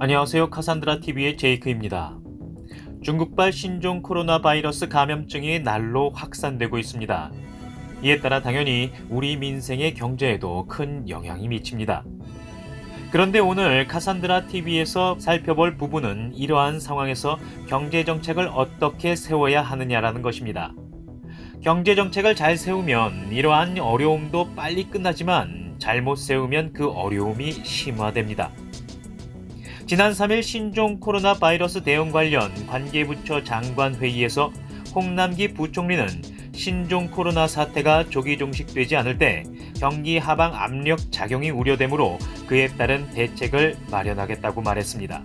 안녕하세요. 카산드라 TV의 제이크입니다. 중국발 신종 코로나 바이러스 감염증이 날로 확산되고 있습니다. 이에 따라 당연히 우리 민생의 경제에도 큰 영향이 미칩니다. 그런데 오늘 카산드라 TV에서 살펴볼 부분은 이러한 상황에서 경제 정책을 어떻게 세워야 하느냐라는 것입니다. 경제 정책을 잘 세우면 이러한 어려움도 빨리 끝나지만 잘못 세우면 그 어려움이 심화됩니다. 지난 3일 신종 코로나 바이러스 대응 관련 관계부처 장관 회의에서 홍남기 부총리는 신종 코로나 사태가 조기 종식되지 않을 때 경기 하방 압력 작용이 우려되므로 그에 따른 대책을 마련하겠다고 말했습니다.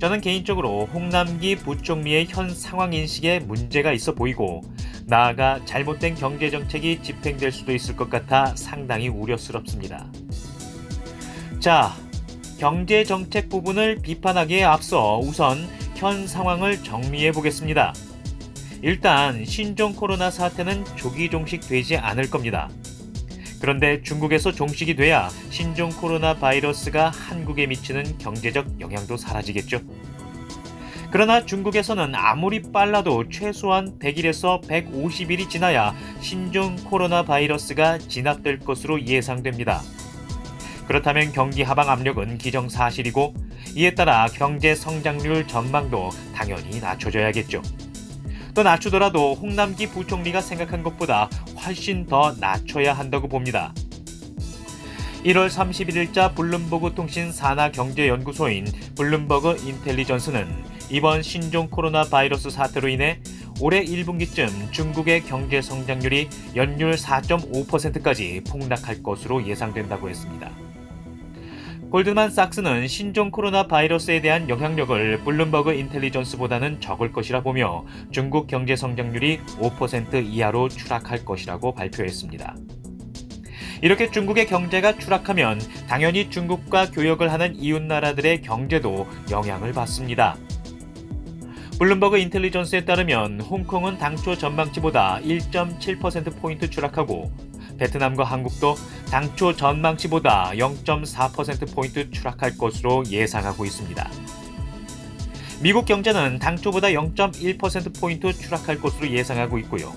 저는 개인적으로 홍남기 부총리의 현 상황 인식에 문제가 있어 보이고 나아가 잘못된 경제 정책이 집행될 수도 있을 것 같아 상당히 우려스럽습니다. 자, 경제 정책 부분을 비판하기에 앞서 우선 현 상황을 정리해 보겠습니다. 일단 신종 코로나 사태는 조기 종식되지 않을 겁니다. 그런데 중국에서 종식이 돼야 신종 코로나 바이러스가 한국에 미치는 경제적 영향도 사라지겠죠. 그러나 중국에서는 아무리 빨라도 최소한 100일에서 150일이 지나야 신종 코로나 바이러스가 진압될 것으로 예상됩니다. 그렇다면 경기 하방 압력은 기정사실이고 이에 따라 경제 성장률 전망도 당연히 낮춰져야겠죠. 또 낮추더라도 홍남기 부총리가 생각한 것보다 훨씬 더 낮춰야 한다고 봅니다. 1월 31일자 블룸버그 통신 산하 경제연구소인 블룸버그 인텔리전스는 이번 신종 코로나 바이러스 사태로 인해 올해 1분기쯤 중국의 경제 성장률이 연율 4.5%까지 폭락할 것으로 예상된다고 했습니다. 골드만삭스는 신종 코로나 바이러스에 대한 영향력을 블룸버그 인텔리전스보다는 적을 것이라 보며 중국 경제 성장률이 5% 이하로 추락할 것이라고 발표했습니다. 이렇게 중국의 경제가 추락하면 당연히 중국과 교역을 하는 이웃나라들의 경제도 영향을 받습니다. 블룸버그 인텔리전스에 따르면 홍콩은 당초 전망치보다 1.7%포인트 추락하고 베트남과 한국도 당초 전망치보다 0.4%포인트 추락할 것으로 예상하고 있습니다. 미국 경제는 당초보다 0.1%포인트 추락할 것으로 예상하고 있고요.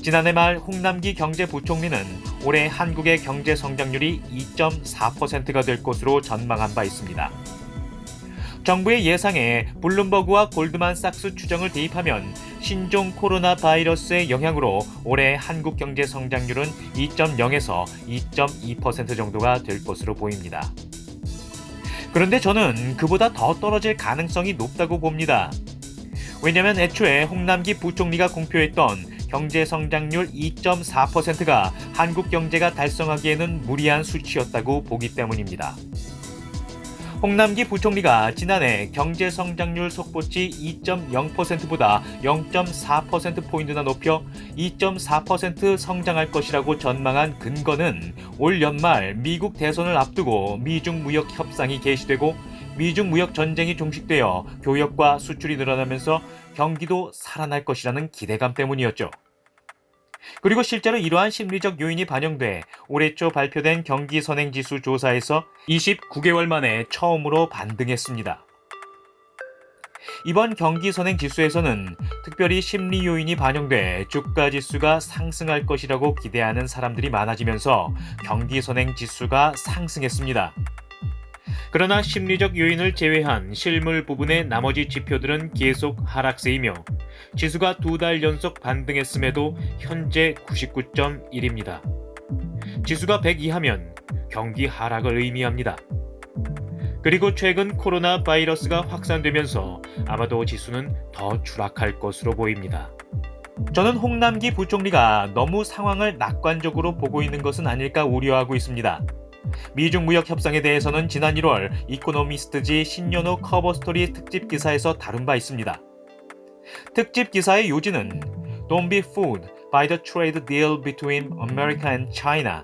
지난해 말 홍남기 경제부총리는 올해 한국의 경제 성장률이 2.4%가 될 것으로 전망한 바 있습니다. 정부의 예상에 블룸버그와 골드만삭스 추정을 대입하면 신종 코로나 바이러스의 영향으로 올해 한국 경제 성장률은 2.0에서 2.2% 정도가 될 것으로 보입니다. 그런데 저는 그보다 더 떨어질 가능성이 높다고 봅니다. 왜냐하면 애초에 홍남기 부총리가 공표했던 경제 성장률 2.4%가 한국 경제가 달성하기에는 무리한 수치였다고 보기 때문입니다. 홍남기 부총리가 지난해 경제 성장률 속보치 2.0%보다 0.4%포인트나 높여 2.4% 성장할 것이라고 전망한 근거는 올 연말 미국 대선을 앞두고 미중 무역 협상이 개시되고 미중 무역 전쟁이 종식되어 교역과 수출이 늘어나면서 경기도 살아날 것이라는 기대감 때문이었죠. 그리고 실제로 이러한 심리적 요인이 반영돼 올해 초 발표된 경기선행지수 조사에서 29개월 만에 처음으로 반등했습니다. 이번 경기선행지수에서는 특별히 심리 요인이 반영돼 주가지수가 상승할 것이라고 기대하는 사람들이 많아지면서 경기선행지수가 상승했습니다. 그러나 심리적 요인을 제외한 실물 부분의 나머지 지표들은 계속 하락세이며 지수가 2달 연속 반등했음에도 현재 99.1입니다. 지수가 100 이하면 경기 하락을 의미합니다. 그리고 최근 코로나 바이러스가 확산되면서 아마도 지수는 더 추락할 것으로 보입니다. 저는 홍남기 부총리가 너무 상황을 낙관적으로 보고 있는 것은 아닐까 우려하고 있습니다. 미중 무역 협상에 대해서는 지난 1월 이코노미스트지 신년호 커버스토리 특집 기사에서 다룬 바 있습니다. 특집 기사의 요지는 Don't be fooled by the trade deal between America and China,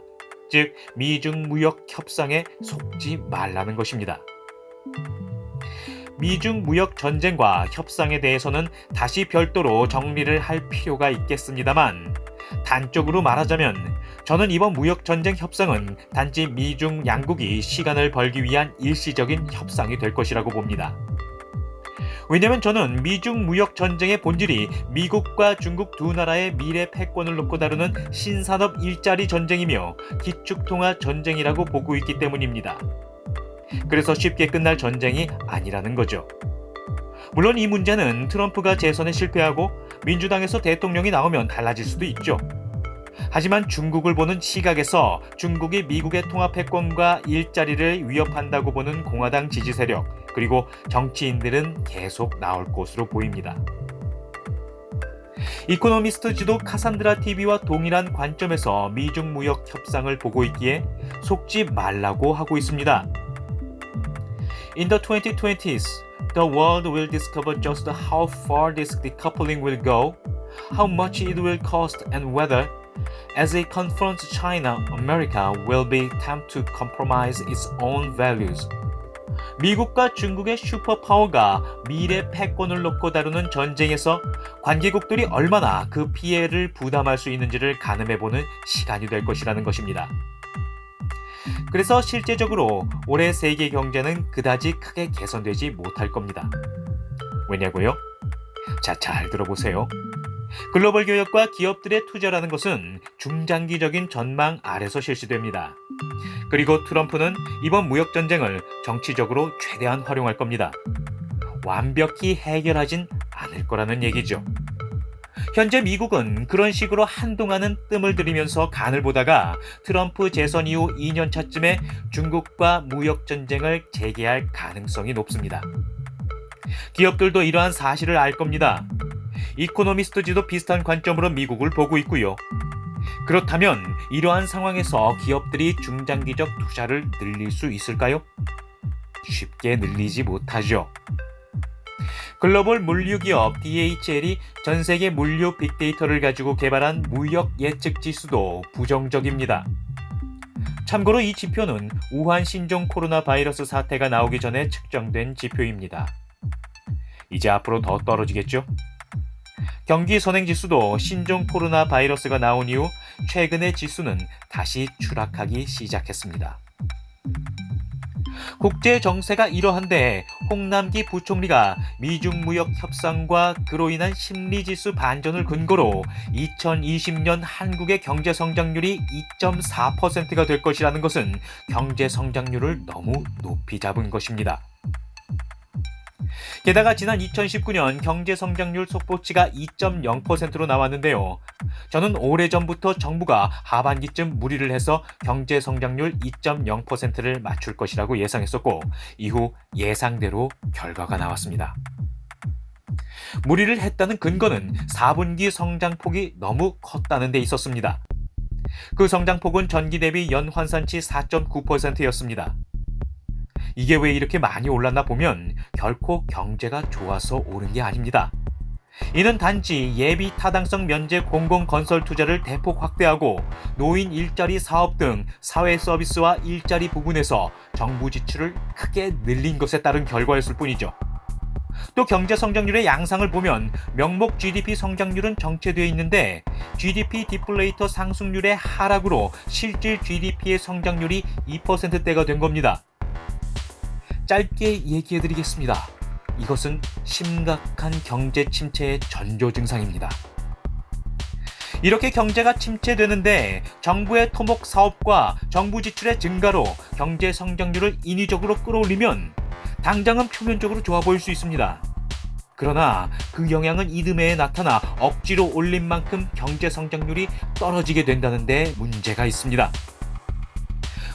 즉 미중 무역 협상에 속지 말라는 것입니다. 미중 무역 전쟁과 협상에 대해서는 다시 별도로 정리를 할 필요가 있겠습니다만 단적으로 말하자면 저는 이번 무역전쟁 협상은 단지 미중 양국이 시간을 벌기 위한 일시적인 협상이 될 것이라고 봅니다. 왜냐하면 저는 미중 무역전쟁의 본질이 미국과 중국 두 나라의 미래 패권을 놓고 다루는 신산업 일자리 전쟁이며 기축통화 전쟁이라고 보고 있기 때문입니다. 그래서 쉽게 끝날 전쟁이 아니라는 거죠. 물론 이 문제는 트럼프가 재선에 실패하고 민주당에서 대통령이 나오면 달라질 수도 있죠. 하지만 중국을 보는 시각에서 중국이 미국의 통합 패권과 일자리를 위협한다고 보는 공화당 지지 세력 그리고 정치인들은 계속 나올 것으로 보입니다. 이코노미스트지도 카산드라 TV와 동일한 관점에서 미중 무역 협상을 보고 있기에 속지 말라고 하고 있습니다. In the 2020s, the world will discover just how far this decoupling will go, how much it will cost, and whether, as it confronts China, America will be tempted to compromise its own values. 미국과 중국의 슈퍼파워가 미래 패권을 놓고 다루는 전쟁에서 관계국들이 얼마나 그 피해를 부담할 수 있는지를 가늠해보는 시간이 될 것이라는 것입니다. 그래서 실제적으로 올해 세계 경제는 그다지 크게 개선되지 못할 겁니다. 왜냐고요? 자, 잘 들어보세요. 글로벌 교역과 기업들의 투자라는 것은 중장기적인 전망 아래서 실시됩니다. 그리고 트럼프는 이번 무역전쟁을 정치적으로 최대한 활용할 겁니다. 완벽히 해결하진 않을 거라는 얘기죠. 현재 미국은 그런 식으로 한동안은 뜸을 들이면서 간을 보다가 트럼프 재선 이후 2년 차쯤에 중국과 무역전쟁을 재개할 가능성이 높습니다. 기업들도 이러한 사실을 알 겁니다. 이코노미스트지도 비슷한 관점으로 미국을 보고 있고요. 그렇다면 이러한 상황에서 기업들이 중장기적 투자를 늘릴 수 있을까요? 쉽게 늘리지 못하죠. 글로벌 물류기업 DHL이 전 세계 물류 빅데이터를 가지고 개발한 무역 예측 지수도 부정적입니다. 참고로 이 지표는 우한 신종 코로나 바이러스 사태가 나오기 전에 측정된 지표입니다. 이제 앞으로 더 떨어지겠죠? 경기 선행 지수도 신종 코로나 바이러스가 나온 이후 최근의 지수는 다시 추락하기 시작했습니다. 국제 정세가 이러한데 홍남기 부총리가 미중 무역 협상과 그로 인한 심리지수 반전을 근거로 2020년 한국의 경제 성장률이 2.4%가 될 것이라는 것은 경제 성장률을 너무 높이 잡은 것입니다. 게다가 지난 2019년 경제 성장률 속보치가 2.0%로 나왔는데요. 저는 오래전부터 정부가 하반기쯤 무리를 해서 경제 성장률 2.0%를 맞출 것이라고 예상했었고 이후 예상대로 결과가 나왔습니다. 무리를 했다는 근거는 4분기 성장폭이 너무 컸다는 데 있었습니다. 그 성장폭은 전기 대비 연환산치 4.9%였습니다. 이게 왜 이렇게 많이 올랐나 보면 결코 경제가 좋아서 오른 게 아닙니다. 이는 단지 예비 타당성 면제 공공건설 투자를 대폭 확대하고 노인 일자리 사업 등 사회 서비스와 일자리 부분에서 정부 지출을 크게 늘린 것에 따른 결과였을 뿐이죠. 또 경제 성장률의 양상을 보면 명목 GDP 성장률은 정체되어 있는데 GDP 디플레이터 상승률의 하락으로 실질 GDP의 성장률이 2%대가 된 겁니다. 짧게 얘기해드리겠습니다. 이것은 심각한 경제 침체의 전조 증상입니다. 이렇게 경제가 침체되는데 정부의 토목 사업과 정부 지출의 증가로 경제 성장률을 인위적으로 끌어올리면 당장은 표면적으로 좋아 보일 수 있습니다. 그러나 그 영향은 이듬해에 나타나 억지로 올린 만큼 경제 성장률이 떨어지게 된다는 데 문제가 있습니다.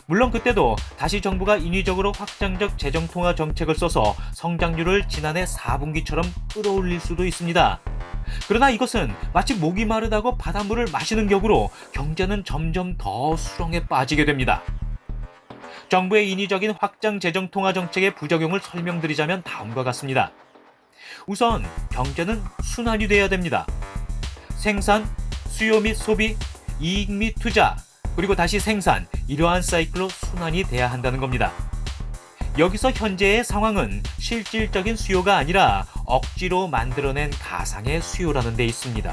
물론 그때도 다시 정부가 인위적으로 확장적 재정통화 정책을 써서 성장률을 지난해 4분기처럼 끌어올릴 수도 있습니다. 그러나 이것은 마치 목이 마르다고 바닷물을 마시는 격으로 경제는 점점 더 수렁에 빠지게 됩니다. 정부의 인위적인 확장 재정통화 정책의 부작용을 설명드리자면 다음과 같습니다. 우선 경제는 순환이 돼야 됩니다. 생산, 수요 및 소비, 이익 및 투자, 그리고 다시 생산, 이러한 사이클로 순환이 돼야 한다는 겁니다. 여기서 현재의 상황은 실질적인 수요가 아니라 억지로 만들어낸 가상의 수요라는 데 있습니다.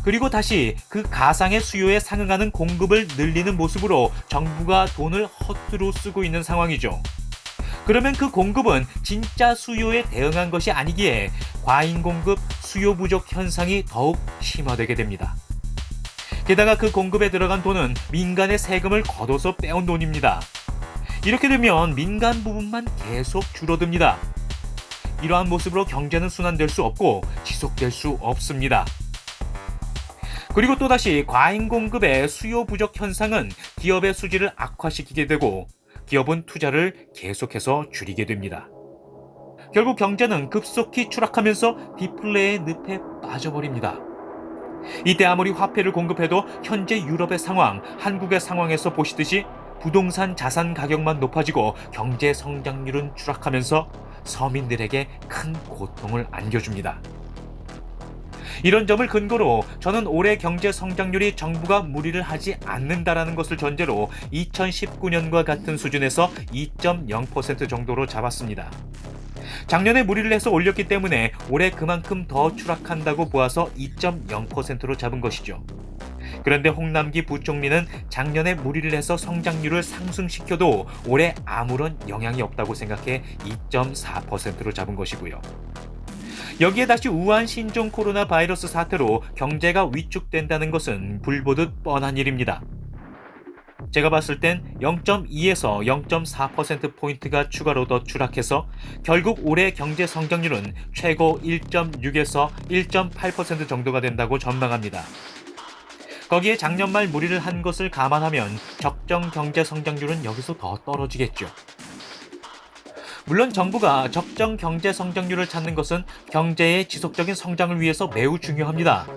그리고 다시 그 가상의 수요에 상응하는 공급을 늘리는 모습으로 정부가 돈을 허투루 쓰고 있는 상황이죠. 그러면 그 공급은 진짜 수요에 대응한 것이 아니기에 과잉 공급, 수요 부족 현상이 더욱 심화되게 됩니다. 게다가 그 공급에 들어간 돈은 민간의 세금을 걷어서 빼온 돈입니다. 이렇게 되면 민간 부분만 계속 줄어듭니다. 이러한 모습으로 경제는 순환될 수 없고 지속될 수 없습니다. 그리고 또다시 과잉 공급의 수요 부족 현상은 기업의 수지를 악화시키게 되고 기업은 투자를 계속해서 줄이게 됩니다. 결국 경제는 급속히 추락하면서 디플레의 늪에 빠져버립니다. 이때 아무리 화폐를 공급해도 현재 유럽의 상황, 한국의 상황에서 보시듯이 부동산 자산 가격만 높아지고 경제 성장률은 추락하면서 서민들에게 큰 고통을 안겨줍니다. 이런 점을 근거로 저는 올해 경제 성장률이 정부가 무리를 하지 않는다라는 것을 전제로 2019년과 같은 수준에서 2.0% 정도로 잡았습니다. 작년에 무리를 해서 올렸기 때문에 올해 그만큼 더 추락한다고 보아서 2.0%로 잡은 것이죠. 그런데 홍남기 부총리는 작년에 무리를 해서 성장률을 상승시켜도 올해 아무런 영향이 없다고 생각해 2.4%로 잡은 것이고요. 여기에 다시 우한 신종 코로나 바이러스 사태로 경제가 위축된다는 것은 불보듯 뻔한 일입니다. 제가 봤을 땐 0.2에서 0.4%포인트가 추가로 더 추락해서 결국 올해 경제 성장률은 최고 1.6에서 1.8% 정도가 된다고 전망합니다. 거기에 작년 말 무리를 한 것을 감안하면 적정 경제 성장률은 여기서 더 떨어지겠죠. 물론 정부가 적정 경제 성장률을 찾는 것은 경제의 지속적인 성장을 위해서 매우 중요합니다.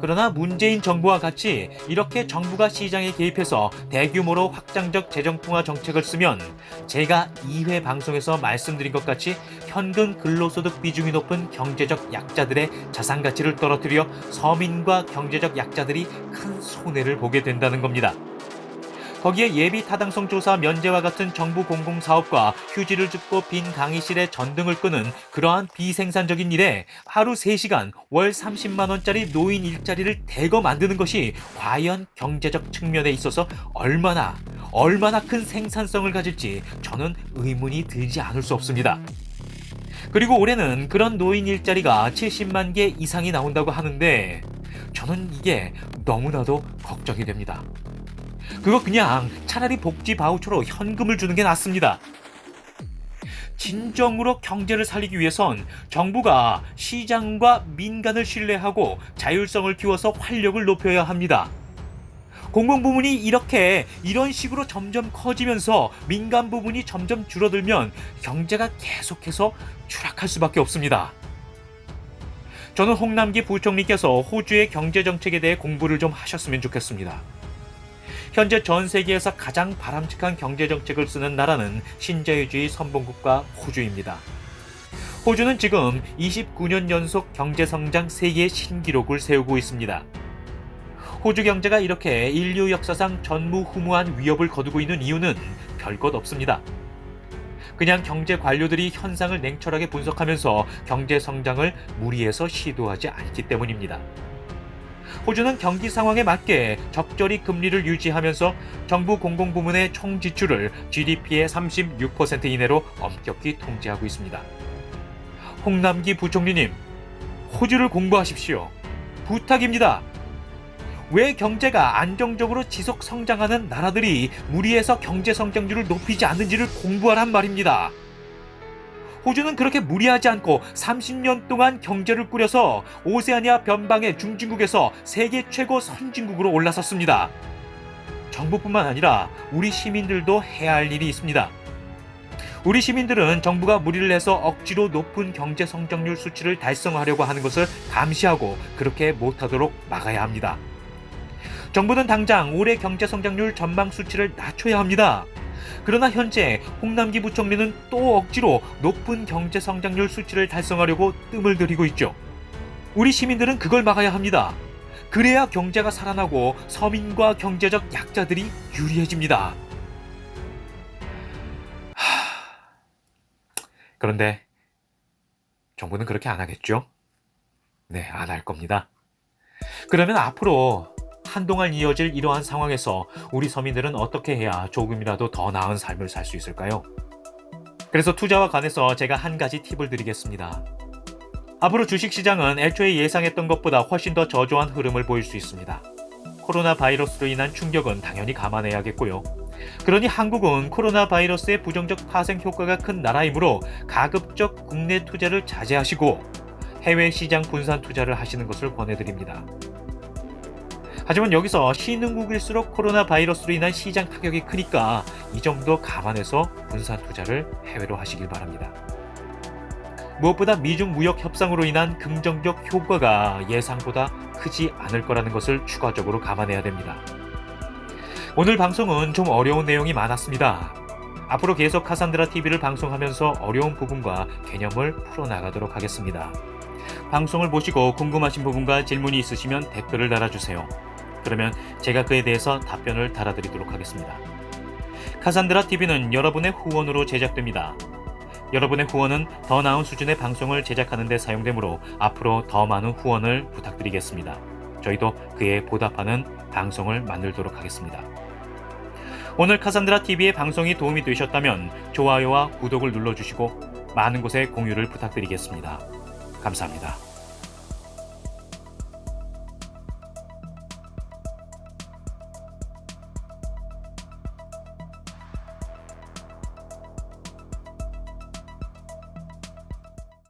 그러나 문재인 정부와 같이 이렇게 정부가 시장에 개입해서 대규모로 확장적 재정통화 정책을 쓰면 제가 2회 방송에서 말씀드린 것 같이 현금 근로소득 비중이 높은 경제적 약자들의 자산 가치를 떨어뜨려 서민과 경제적 약자들이 큰 손해를 보게 된다는 겁니다. 거기에 예비 타당성 조사 면제와 같은 정부 공공사업과 휴지를 줍고 빈 강의실에 전등을 끄는 그러한 비생산적인 일에 하루 3시간 월 30만 원짜리 노인 일자리를 대거 만드는 것이 과연 경제적 측면에 있어서 얼마나 큰 생산성을 가질지 저는 의문이 들지 않을 수 없습니다. 그리고 올해는 그런 노인 일자리가 70만 개 이상이 나온다고 하는데 저는 이게 너무나도 걱정이 됩니다. 그거 그냥 차라리 복지 바우처로 현금을 주는 게 낫습니다. 진정으로 경제를 살리기 위해선 정부가 시장과 민간을 신뢰하고 자율성을 키워서 활력을 높여야 합니다. 공공부문이 이런 식으로 점점 커지면서 민간 부분이 점점 줄어들면 경제가 계속해서 추락할 수밖에 없습니다. 저는 홍남기 부총리께서 호주의 경제정책에 대해 공부를 좀 하셨으면 좋겠습니다. 현재 전 세계에서 가장 바람직한 경제정책을 쓰는 나라는 신자유주의 선봉국가 호주입니다. 호주는 지금 29년 연속 경제성장 세계 신기록을 세우고 있습니다. 호주 경제가 이렇게 인류 역사상 전무후무한 위협을 거두고 있는 이유는 별것 없습니다. 그냥 경제 관료들이 현상을 냉철하게 분석하면서 경제 성장을 무리해서 시도하지 않기 때문입니다. 호주는 경기 상황에 맞게 적절히 금리를 유지하면서 정부 공공부문의 총 지출을 GDP의 36% 이내로 엄격히 통제하고 있습니다. 홍남기 부총리님, 호주를 공부하십시오. 부탁입니다. 왜 경제가 안정적으로 지속 성장하는 나라들이 무리해서 경제 성장률을 높이지 않는지를 공부하란 말입니다. 호주는 그렇게 무리하지 않고 30년 동안 경제를 꾸려서 오세아니아 변방의 중진국에서 세계 최고 선진국으로 올라섰습니다. 정부뿐만 아니라 우리 시민들도 해야 할 일이 있습니다. 우리 시민들은 정부가 무리를 해서 억지로 높은 경제 성장률 수치를 달성하려고 하는 것을 감시하고 그렇게 못하도록 막아야 합니다. 정부는 당장 올해 경제 성장률 전망 수치를 낮춰야 합니다. 그러나 현재 홍남기 부총리는 또 억지로 높은 경제 성장률 수치를 달성하려고 뜸을 들이고 있죠. 우리 시민들은 그걸 막아야 합니다. 그래야 경제가 살아나고 서민과 경제적 약자들이 유리해집니다. 그런데 정부는 그렇게 안 하겠죠? 네, 안 할 겁니다. 그러면 앞으로 한동안 이어질 이러한 상황에서 우리 서민들은 어떻게 해야 조금이라도 더 나은 삶을 살 수 있을까요? 그래서 투자와 관해서 제가 한 가지 팁을 드리겠습니다. 앞으로 주식시장은 애초에 예상했던 것보다 훨씬 더 저조한 흐름을 보일 수 있습니다. 코로나 바이러스로 인한 충격은 당연히 감안해야겠고요. 그러니 한국은 코로나 바이러스의 부정적 파생 효과가 큰 나라이므로 가급적 국내 투자를 자제하시고 해외 시장 분산 투자를 하시는 것을 권해드립니다. 하지만 여기서 신흥국일수록 코로나 바이러스로 인한 시장 타격이 크니까 이 점도 감안해서 분산 투자를 해외로 하시길 바랍니다. 무엇보다 미중 무역 협상으로 인한 긍정적 효과가 예상보다 크지 않을 거라는 것을 추가적으로 감안해야 됩니다. 오늘 방송은 좀 어려운 내용이 많았습니다. 앞으로 계속 카산드라 TV를 방송하면서 어려운 부분과 개념을 풀어나가도록 하겠습니다. 방송을 보시고 궁금하신 부분과 질문이 있으시면 댓글을 달아주세요. 그러면 제가 그에 대해서 답변을 달아드리도록 하겠습니다. 카산드라 TV는 여러분의 후원으로 제작됩니다. 여러분의 후원은 더 나은 수준의 방송을 제작하는 데 사용되므로 앞으로 더 많은 후원을 부탁드리겠습니다. 저희도 그에 보답하는 방송을 만들도록 하겠습니다. 오늘 카산드라 TV의 방송이 도움이 되셨다면 좋아요와 구독을 눌러주시고 많은 곳에 공유를 부탁드리겠습니다. 감사합니다.